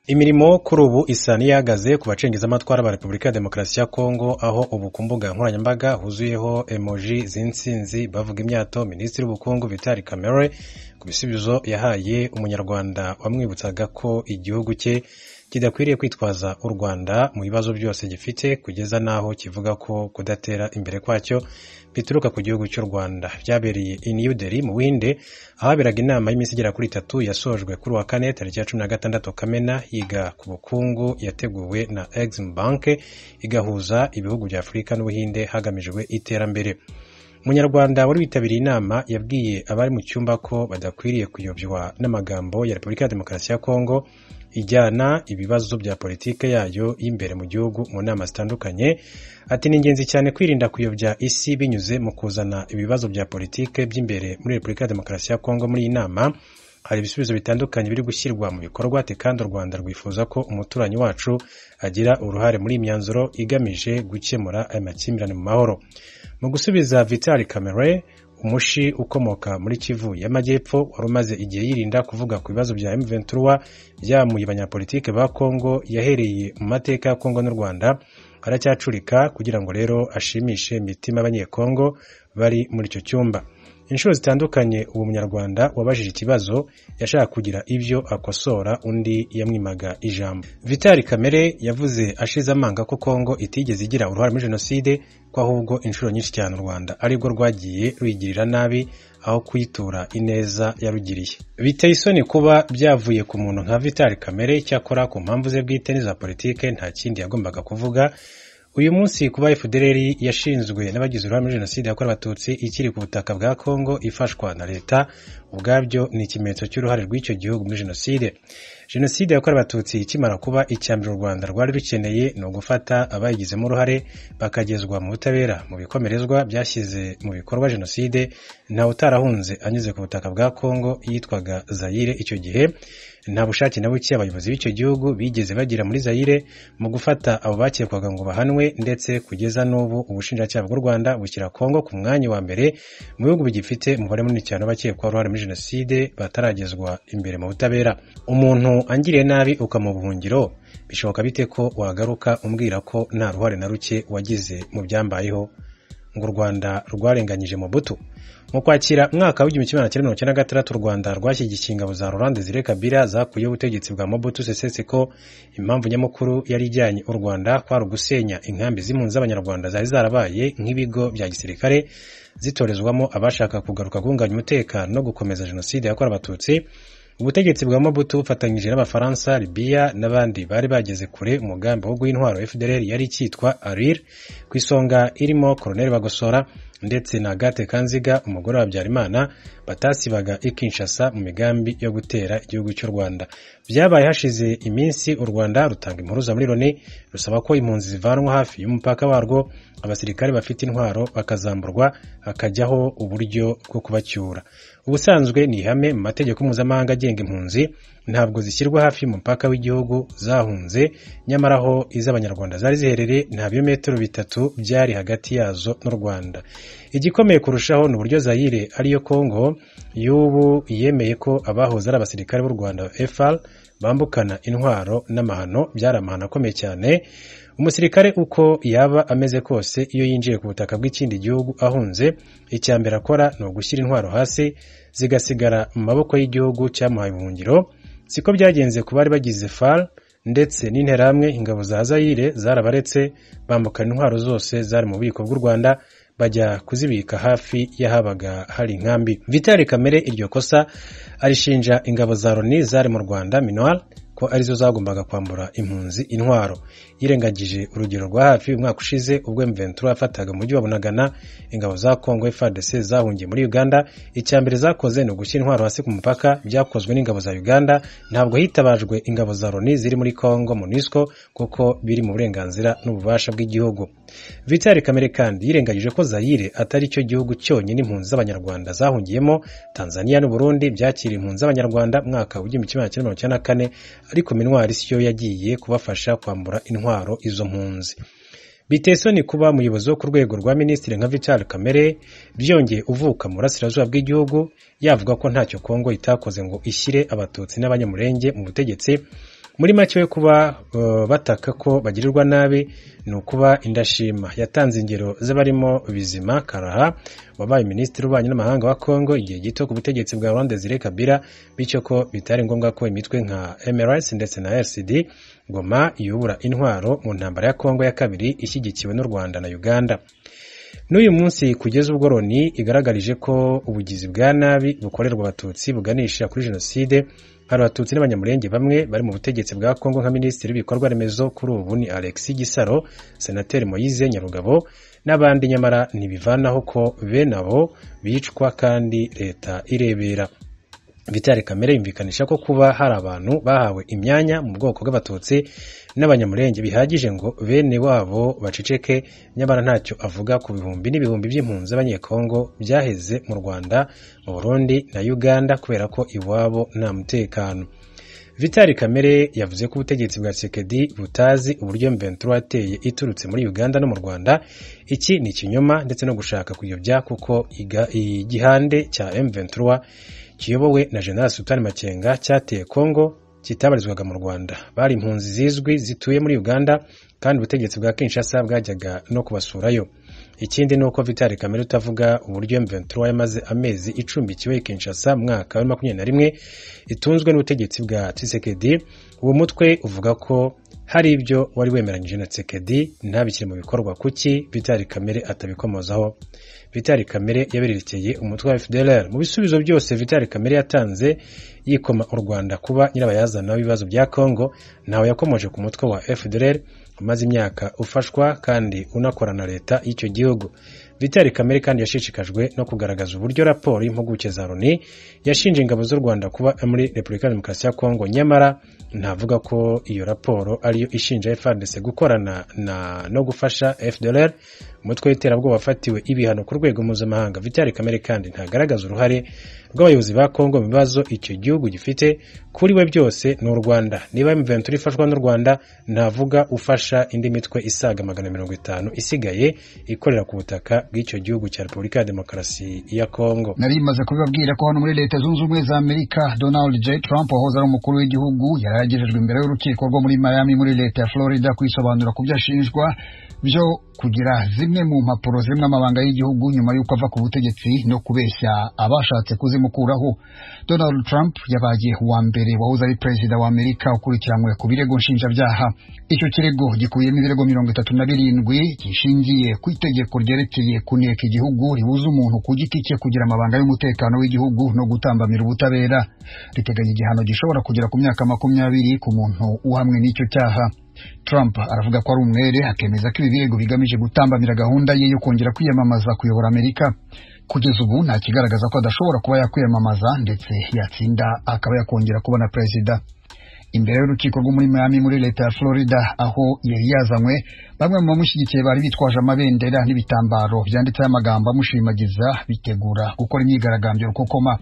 Imirimo kuri ubu isa n'iyahagaze ku bacengezamatwara ba Repubulika ya Demokarasi ya Kongo, aho ubu ku mbuga nkoranyambaga huzuyeho emoji z'intsinzi bavuga imyato Minisitiri w'Ubukungu Vital Kamerhe ku bisubizo yahaye umunyarwanda wamwibutsaga ko igihugu cye kidakwiriye kwitwaza u Rwanda mu bibazo byose gifite, kugeza n'aho kivuga ko kudatera imbere kwacyo bituruka ku gihugu cy'u Rwanda. Byabereye i New Delhi mu Buhinde, ahaberaga inama y'iminsi igera kuri 3 yasojwe kuri wa kane tariki ya 16 Kamena yiga ku bukungu yateguwe na Exim Bank igahuza ibihugu bya Afurika n'Ubuhinde hagamijwe iterambere. Umunyarwanda wari witabiriye inama yabwiye abari mu cyumba ko badakwiriye kuyobywa n'amagambo ya Repubulika ya Demokarasi ya Kongo ijyana ibibazo bya politike yayo y'imbere mu gihugu mu nama zitandukanye. Ati ni ingenzi cyane kwirinda kuyobya isi binyuze mu kuzana ibibazo bya politike by'imbere muri Repubulika ya Demokarasi ya Kongo. Muri iyi nama hari ibisubizo bitandukanye biri gushyirwa mu bikorwa, ati kandi u Rwanda rwifuza ko umuturanyi wacu agira uruhare muri imyanzuro igamije gukemura amakimbirane mu mahoro. Mu gusubiza, Vital Kamerhe, umushi ukomoka muri Kivu y'Amajyepfo wari umaze igihe yirinda kuvuga ku bibazo bya M23 byamuye abanyapolitike ba Kongo, yahereye mu mateka ya Kongo n'u Rwanda aracyacurika kugira ngo rero ashimishe imitima y'abanyekongo bari muri icyo cyumba. Inshuro zitandukanye uwo munyarwanda wabajije ikibazo yashaka kugira ibyo akosora, undi yamwimaga ijambo. Vital Kamerhe yavuze ashize amanga ko Kongo itigeze igira uruhare muri jenoside, ko ahubwo inshuro nyinshi cyane u Rwanda aribwo rwagiye ruyigirira nabi aho kuyitura ineza yarugiriye. Biteye isoni kuba byavuye ku muntu nka Vital Kamerhe, cyakora ku mpamvu ze bwite n'iza politike nta kindi yagombaga kuvuga. Uyu munsi kuba FDLR yashinzwe n'abagize uruhare muri jenoside yakorewe Abatutsi ikiri ku butaka bwa Kongo ifashwa na leta, ubwabyo ni ikimenyetso cy'uruhare rw'icyo gihugu muri jenoside. Jenoside yakorewe Abatutsi ikimara kuba icyambere u Rwanda rwari rukeneye ni ugufata abayigizemo uruhare bakagezwa mu butabera mu bikomerezwa byashyize mu bikorwa jenoside. Nta utarahunze anyuze ku butaka bwa Kongo yitwaga Zaire icyo gihe. Nta bushake na buke abayobozi b'icyo gihugu bigeze bagira muri Zaire mu gufata abo bakekwaga ngo bahanwe, ndetse kugeza n'ubu ubushinjacyaha bw'u Rwanda bushyira Kongo ku mwanya wa mbere mu bihugu bigifite umubare munini cyane w'abakekwa uruhare muri jenoside bataragezwa imbere mu butabera. Umuntu angiriye nabi ukamuha ubuhungiro, bishoboka bite ko wagaruka umbwira ko nta ruhare na ruke wagize mu byambayeho? Ngo u Rwanda rwarenganyije Mobutu. Mu Kwakira mwaka wa 1996 u Rwanda rwashyigikiye ingabo za Laurent Desire Kabila zakuyeho ubutegetsi bwa Mobutu Sese Seko. Impamvu nyamukuru yari ijyanye u Rwanda kwari ugusenya inkambi z'impunzi z'abanyarwanda zari zarabaye nk'ibigo bya gisirikare zitorezwamo abashaka kugaruka guhunganya umutekano no gukomeza jenoside yakorewe Abatutsi. Ubutegetsi bwa Mobutu bufatanyije n'Abafaransa, Libya n'abandi bari bageze kure umugambi wo guha intwaro FDLR yari cyitwa ARIR, ku isonga irimo Colonel Bagosora ndetse na Agathe Kanziga umugore wa Habyarimana, batasibaga i Kinshasa mu migambi yo gutera igihugu cy'u Rwanda. Byabaye hashize iminsi u Rwanda rutanga impuruza muri Loni rusaba ko impunzi zivanwa hafi y'umupaka warwo, abasirikare bafite intwaro bakazamburwa, hakajyaho uburyo bwo kubacyura. Ubusanzwe ni ihame mu mategeko mpuzamahanga agenga impunzi, ntabwo zishyirwa hafi y'umupaka w'igihugu zahunze, nyamara aho iz'abanyarwanda zari ziherereye nta birometero 3 byari hagati yazo n'u Rwanda. Igikomeye kurushaho ni uburyo Zaire ariyo Kongo y'ubu yemeye ko abahoze ari abasirikare b'u Rwanda FARDC bambukana intwaro n'amahano. Byari amahano akomeye cyane. Umusirikare uko yaba ameze kose, iyo yinjiye ku butaka bw'ikindi gihugu ahunze, icyambere akora ni ugushyira intwaro hasi zigasigara mu maboko y'igihugu cyamuhaye ubuhungiro. Siko byagenze ku bari bagize FARDC ndetse n'interahamwe. Ingabo za Zaire zarabaretse bambukana intwaro zose zari mu bubiko bw'u Rwanda bajya kuzibika hafi y'ahabaga hari inkambi. Vital Kamerhe iryo kosa arishinja ingabo za Loni zari mu Rwanda MINUAR ko arizo zagombaga kwambura impunzi intwaro. Yirengagije urugero rwa hafi umwaka ushize ubwo M23 yafataga umujyi wa Bunagana, ingabo za Kongo FARDC zahungiye muri Uganda. Icyambere zakoze ni ugushyira intwaro hasi ku mupaka, byakozwe n'ingabo za Uganda, ntabwo hitabajwe ingabo za Loni ziri muri Kongo MONUSCO kuko biri mu burenganzira n'ububasha bw'igihugu. Vital Kamerhe kandi yirengagije ko Zaire atari cyo gihugu cyonyine impunzi z'abanyarwanda zahungiyemo. Tanzania n'u Burundi byakiriye impunzi z'abanyarwanda mwaka wa 1994, ariko MINUAR siyo yagiye kubafasha kwambura intwaro izo mpunzi. Biteye isoni kuba umuyobozi wo ku rwego rwa minisitiri nka Vital Kamerhe byongeye uvuka mu burasirazuba bw'igihugu yavuga ko ntacyo Kongo itakoze ngo ishyire Abatutsi n'Abanyamulenge mu butegetsi. muri make yo kuba bataka ko bagirirwa nabi ni ukuba indashima. Yatanze ingero z'abarimo Bizima Karaha wabaye minisitiri w'ububanyi n'amahanga wa Kongo igihe gito ku butegetsi bwa Laurent Desire Kabila, bityo ko bitari ngombwa ko imitwe nka MRS ndetse na RCD Goma iyobora intwaro mu ntambara ya Kongo ya kabiri ishyigikiwe n'u Rwanda na Uganda. N'uyu munsi kugeza ubwo Loni igaragarije ko ubugizi bwa nabi bukorerwa abatutsi buganisha kuri jenoside, hari abatutsi n'abanyamurenge bamwe bari mu butegetsi bwa Kongo nka minisitiri w'ibikorwa remezo kuri ubu ni Alexis Gisaro, senateri Moise Nyarugabo n'abandi, nyamara ntibivanaho ko bene abo bicwa kandi leta irebera. Vital Kamerhe yumvikanisha ko kuba hari abantu bahawe imyanya mu bwoko bw'abatutsi n'abanyamurenge bihagije ngo bene wabo baceceke, nyamara ntacyo avuga ku bihumbi n'ibihumbi by'impunzi z'abanyekongo byaheze mu Rwanda, mu Burundi na Uganda kubera ko iwabo nta mutekano. Vital Kamerhe yavuze ko ubutegetsi bwa Tshisekedi butazi uburyo M23 yateye iturutse muri Uganda no mu Rwanda. Iki ni ikinyoma ndetse no gushaka kuyobya, kuko igihande cya M23 kiyobowe na General Sultan Makenga cyateye Kongo kitabarizwaga mu Rwanda. Bari impunzi zizwi zituye muri Uganda kandi ubutegetsi bwa Kinshasa bwajyaga no kubasurayo. Ikindi nuko Vital Kamerhe utavuga uburyo M23 yamaze amezi icumbikiwe Kinshasa mwaka wa 2021 itunzwe n'ubutegetsi bwa Tshisekedi. Uwo mutwe uvuga ko hari ibyo wari wemeranyije na Tshisekedi ntabikire mu bikorwa. Kuki Vital Kamerhe atabikomozaho? Vital Kamerhe yabererekeye umutwe wa FDLR. Mu bisubizo byose Vital Kamerhe yatanze yikoma u Rwanda kuba nyirabayazana w'ibibazo bya Kongo, nawe yakomoje ku mutwe wa FDLR umaze imyaka ufashwa kandi unakorana leta y'icyo gihugu. Vital Kamerhe kandi yashishikajwe no kugaragaza uburyo raporo y'impuguke za Loni yashinje ingabo z'u Rwanda kuba muri Repubulika ya Demokarasi ya Kongo, nyamara ntavuga ko iyo raporo ariyo ishinja FARDC gukorana no gufasha FDLR, umutwe w'iterabwoba wafatiwe ibihano ku rwego mpuzamahanga. Vital Kamerhe kandi ntagaragaza uruhare rw'abayobozi ba Kongo mu bibazo icyo gihugu gifite. Kuri we byose ni u Rwanda. Niba M23 ifashwa n'u Rwanda, ntavuga ufasha indi mitwe isaga 150 isigaye ikorera ku butaka bw'icyo gihugu cya Repubulika ya Demokarasi ya Kongo. Nari maze kubabwira ko hano muri Leta Zunze Ubumwe za Amerika Donald J. Trump wahoze ari umukuru w'igihugu yaragejejwe imbere y'urukiko rwo muri Miami muri leta ya Florida kwisobanura ku byashinjwa byo kugira zimwe mu mpapuro zimwe amabanga y'igihugu nyuma y'uko ava ku butegetsi no kubeshya abashatse kuzimukuraho. Donald Trump yabaye uwa mbere wahoze ari perezida wa Amerika ukurikiranywe ku birego nshinjabyaha. Icyo kirego gikubiyemo ibirego 37 gishingiye ku itegeko ryerekeye kuneka igihugu ribuza umuntu ku giti cye kugira amabanga y'umutekano w'igihugu no gutambamira ubutabera. Riteganya igihano gishobora kugera ku myaka 20 ku muntu uhamwe n'icyo cyaha. Trump aravuga ko ari umwere, akemeza ko ibi birego bigamije gutambamira gahunda ye yo kongera kwiyamamaza kuyobora Amerika. Kugeza ubu nta kigaragaza ko adashobora kuba yakwiyamamaza ndetse yatsinda akaba yakongera kubona perezida. Imbere y'urukiko rwo muri Miami muri leta ya Florida aho yari yazanywe, bamwe mu bamushyigikiye bari bitwaje amabendera n'ibitambaro byanditseho amagambo amushimagiza bitegura gukora imyigaragambyo rukokoma.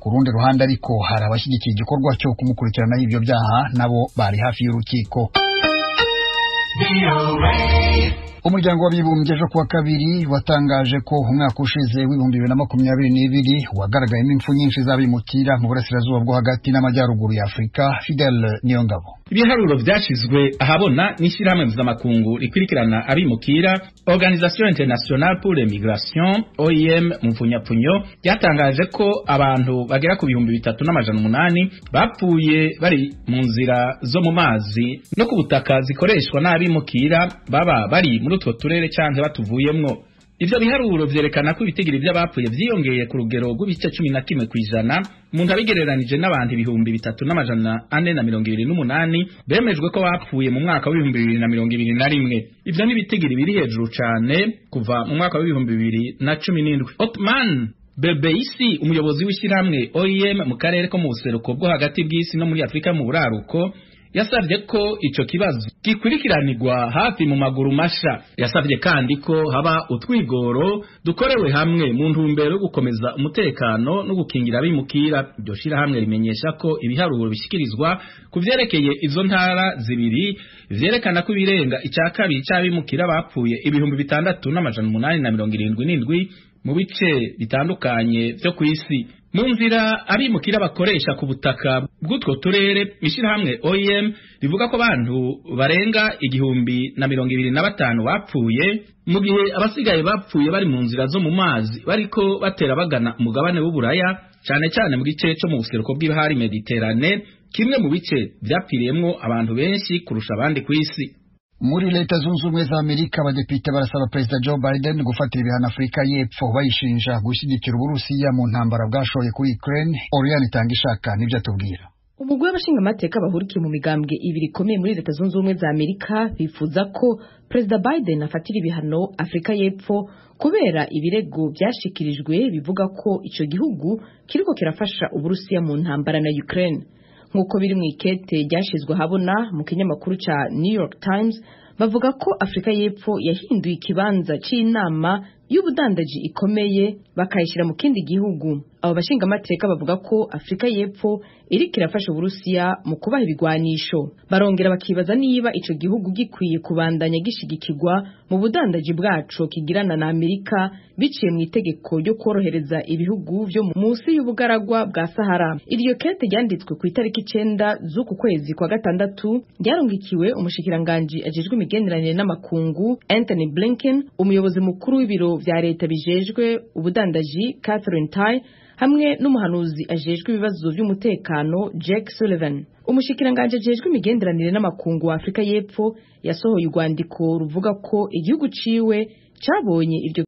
Ku rundi ruhande ariko hari abashyigikiye igikorwa cyo kumukurikirana y'ibyo byaha, nabo bari hafi y'urukiko. Umuryango w'abibumbye ejo kuwa kabiri watangaje ko umwaka ushize w'2022 wagaragayemo impfu nyinshi z'abimukira mu burasirazuba bwo hagati n'amajyaruguru ya Afurika. Fidel Niyongabo. Ibiharuro byashizwe ahabona n'ishyirahamwe mpuzamakungu rikurikirana abimukira Organisation Internationale pour l'Immigration OIM mu mfunyapfunyo ryatangaje ko abantu bagera ku 3,800 bapfuye bari mu nzira zo mu mazi no ku butaka zikoreshwa n'abimukira baba bari muri utwo turere cyangwa batuvuyemwo. Ivyo biharuro vyerekana ko ibitigiri by'abapfuye vyiyongeye ku rugero rw'ibice 11% umuntu abigereranije n'abantu 3,428 bemejwe ko bapfuye mu mwaka wa 2021. Ivyo ni bitigiri biri hejuru cyane kuva mu mwaka wa 2017. Otman Bebeisi, umuyobozi w'ishyirahamwe OIM mu karere ko mu buseruko bwo hagati bw'isi no muri Afrika mu buraruko, yasabye ko ico kibazo gikurikiranirwa hafi mu maguru masha. Yasabye kandi ko haba utwigoro dukorewe hamwe mu ntumbero yo gukomeza umutekano no gukingira abimukira. Iryo shirahamwe rimenyesha ko ibiharuro bishikirizwa ku vyerekeye izo ntara zibiri vyerekana ko ibirenga icya kabiri cy'abimukira bapfuye 6,877 mu bice bitandukanye byo ku isi. mu nzira abimukira bakoresha ku butaka bw'utwo turere ishirahamwe OIM rivuga ko abantu barenga 1,025 bapfuye mu gihe abasigaye bapfuye bari mu nzira zo mu mazi bariko batera bagana umugabane w'Uburaya cyane cyane mu gice cyo mu buseruko bw'ibahari Mediterane, kimwe mu bice byapfiriyemwo abantu benshi kurusha abandi ku isi. Muri Leta Zunze Ubumwe za Amerika abadepite barasaba Perezida Joe Biden gufatira ibihano Afurika y'Epfo bayishinja gushyigikira Uburusiya mu ntambara bwashoye kuri Ukraine. Oriane Itangishaka nibyo atubwira. Umugwi w'abashingamateka bahurikiye mu migambwe ibiri ikomeye muri Leta Zunze Ubumwe za Amerika bifuza ko Perezida Biden afatira ibihano Afurika y'Epfo kubera ibirego byashikirijwe bivuga ko ico gihugu kiriko kirafasha Uburusiya mu ntambara na Ukraine. Nkuko biri mu ikete ryashizwe habona mu kinyamakuru ca New York Times, bavuga ko Afurika y'Epfo yahinduye ikibanza c'inama y'ubudandaji ikomeye bakayishira mu kindi gihugu. Abo bashinga amateka bavuga ko Afurika y'Epfo iriko irafasha Uburusiya mu kubaha ibigwanisho. Barongera bakibaza niba ico gihugu gikwiye kubandanya gishigikirwa mu budandaji bwaco kigirana na Amerika biciye mu itegeko ryo korohereza ibihugu byo munsi y'ubugaragwa bwa Sahara. Iryo kete ryanditswe ku itariki 9 z'uku kwezi kwa gatandatu, ryarongikiwe umushikiranganje ajejwe imigenderanire n'amakungu Anthony Blinken, umuyobozi mukuru w'ibiro vya leta bijejwe ubudandaji Catherine Tai, hamwe n'umuhanuzi ajejwe ibibazo by'umutekano Jake Sullivan. Umushikiranganje ajejwe imigenderanire n'amakungu wa Afurika y'Epfo yasohoye urwandiko ruvuga ko igihugu ciwe cabonye ivyo